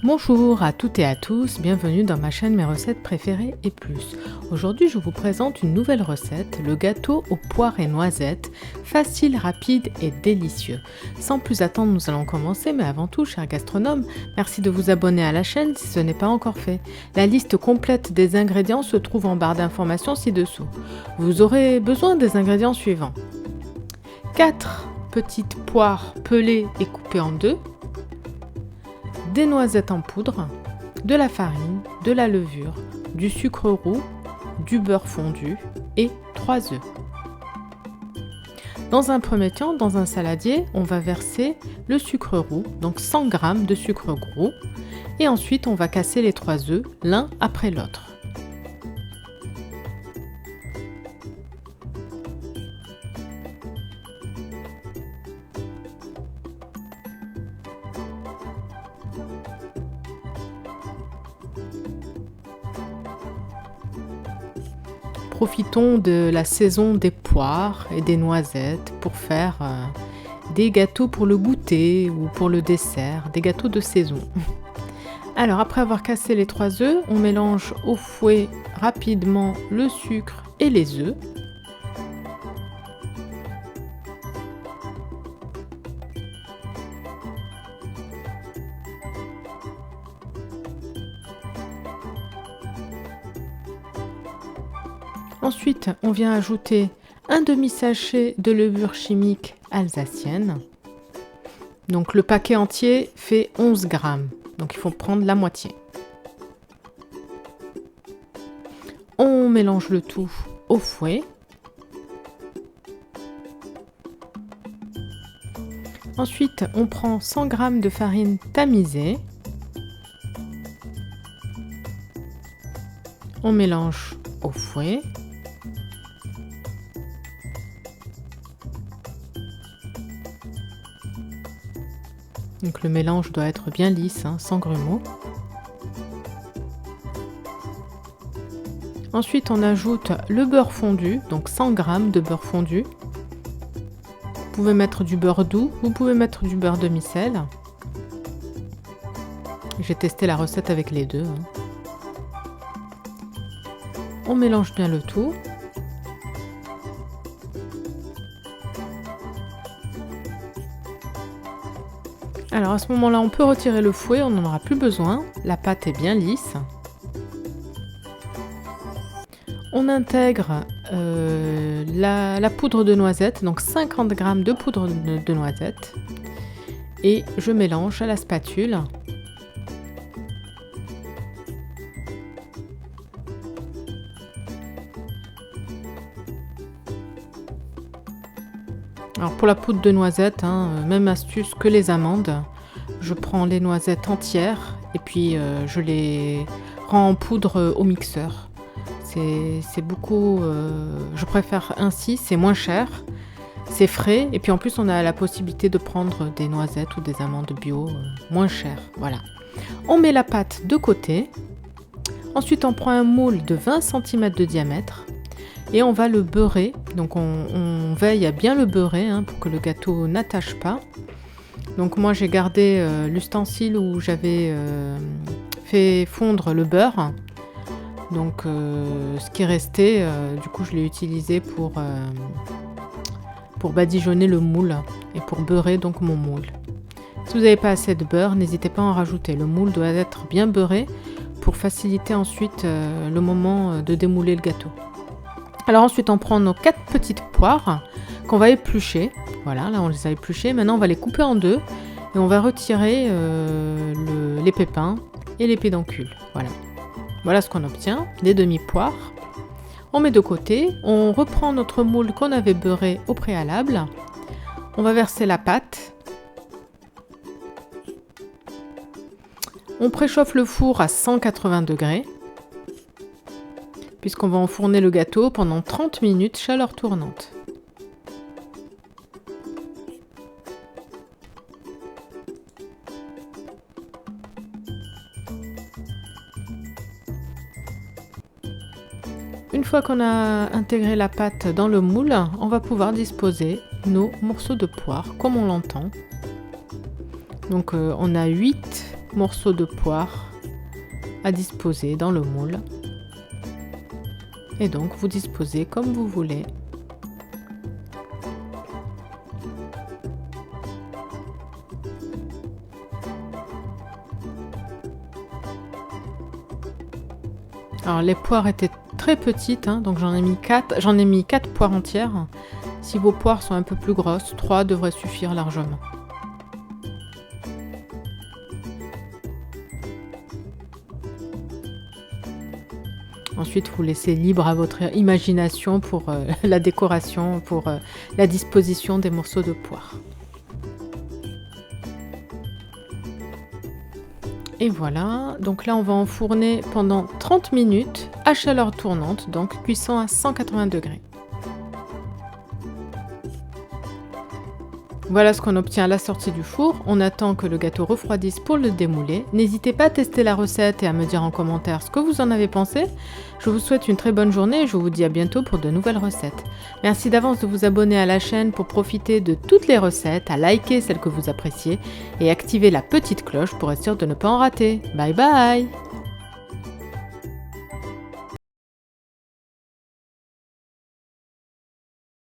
Bonjour à toutes et à tous, bienvenue dans ma chaîne Mes recettes préférées et plus. Aujourd'hui je vous présente une nouvelle recette, le gâteau aux poires et noisettes, facile, rapide et délicieux. Sans plus attendre, nous allons commencer, mais avant tout, chers gastronomes, merci de vous abonner à la chaîne si ce n'est pas encore fait. La liste complète des ingrédients se trouve en barre d'informations ci-dessous. Vous aurez besoin des ingrédients suivants. 4 petites poires pelées et coupées en deux, des noisettes en poudre, de la farine, de la levure, du sucre roux, du beurre fondu et 3 œufs. Dans un premier temps, dans un saladier, on va verser le sucre roux, donc 100 g de sucre roux, et ensuite on va casser les 3 œufs l'un après l'autre. Profitons de la saison des poires et des noisettes pour faire des gâteaux pour le goûter ou pour le dessert, des gâteaux de saison. Alors après avoir cassé les 3 œufs, on mélange au fouet rapidement le sucre et les œufs. Ensuite, on vient ajouter un demi-sachet de levure chimique alsacienne. Donc le paquet entier fait 11 g, donc il faut prendre la moitié. On mélange le tout au fouet. Ensuite, on prend 100 g de farine tamisée. On mélange au fouet. Donc le mélange doit être bien lisse, sans grumeaux. Ensuite, on ajoute le beurre fondu, donc 100 g de beurre fondu. Vous pouvez mettre du beurre doux, vous pouvez mettre du beurre demi-sel. J'ai testé la recette avec les deux. On mélange bien le tout. Alors à ce moment-là, on peut retirer le fouet, on n'en aura plus besoin. La pâte est bien lisse. On intègre la poudre de noisette, donc 50 g de poudre de noisette. Et je mélange à la spatule. Alors pour la poudre de noisette, même astuce que les amandes. Je prends les noisettes entières et puis je les rends en poudre au mixeur. C'est beaucoup, je préfère ainsi, c'est moins cher, c'est frais et puis en plus on a la possibilité de prendre des noisettes ou des amandes bio moins chères. Voilà. On met la pâte de côté. Ensuite on prend un moule de 20 cm de diamètre. Et on va le beurrer, donc on veille à bien le beurrer pour que le gâteau n'attache pas. Donc moi j'ai gardé l'ustensile où j'avais fait fondre le beurre. Donc ce qui restait, du coup je l'ai utilisé pour badigeonner le moule et pour beurrer donc mon moule. Si vous n'avez pas assez de beurre, n'hésitez pas à en rajouter. Le moule doit être bien beurré pour faciliter ensuite le moment de démouler le gâteau. Alors ensuite on prend nos 4 petites poires qu'on va éplucher. Voilà, là on les a épluchées. Maintenant on va les couper en deux et on va retirer les pépins et les pédoncules. Voilà. Voilà ce qu'on obtient, des demi-poires. On met de côté, on reprend notre moule qu'on avait beurré au préalable. On va verser la pâte. On préchauffe le four à 180 degrés. Puisqu'on va enfourner le gâteau pendant 30 minutes, chaleur tournante. Une fois qu'on a intégré la pâte dans le moule, on va pouvoir disposer nos morceaux de poire comme on l'entend. Donc on a 8 morceaux de poire à disposer dans le moule. Et donc vous disposez comme vous voulez. Alors les poires étaient très petites, hein, donc j'en ai mis 4. J'en ai mis 4 poires entières. Si vos poires sont un peu plus grosses, 3 devraient suffire largement. Ensuite, vous laissez libre à votre imagination pour la décoration, pour la disposition des morceaux de poire. Et voilà, donc là on va enfourner pendant 30 minutes à chaleur tournante, donc cuisson à 180 degrés. Voilà ce qu'on obtient à la sortie du four. On attend que le gâteau refroidisse pour le démouler. N'hésitez pas à tester la recette et à me dire en commentaire ce que vous en avez pensé. Je vous souhaite une très bonne journée et je vous dis à bientôt pour de nouvelles recettes. Merci d'avance de vous abonner à la chaîne pour profiter de toutes les recettes, à liker celles que vous appréciez et activer la petite cloche pour être sûr de ne pas en rater. Bye bye!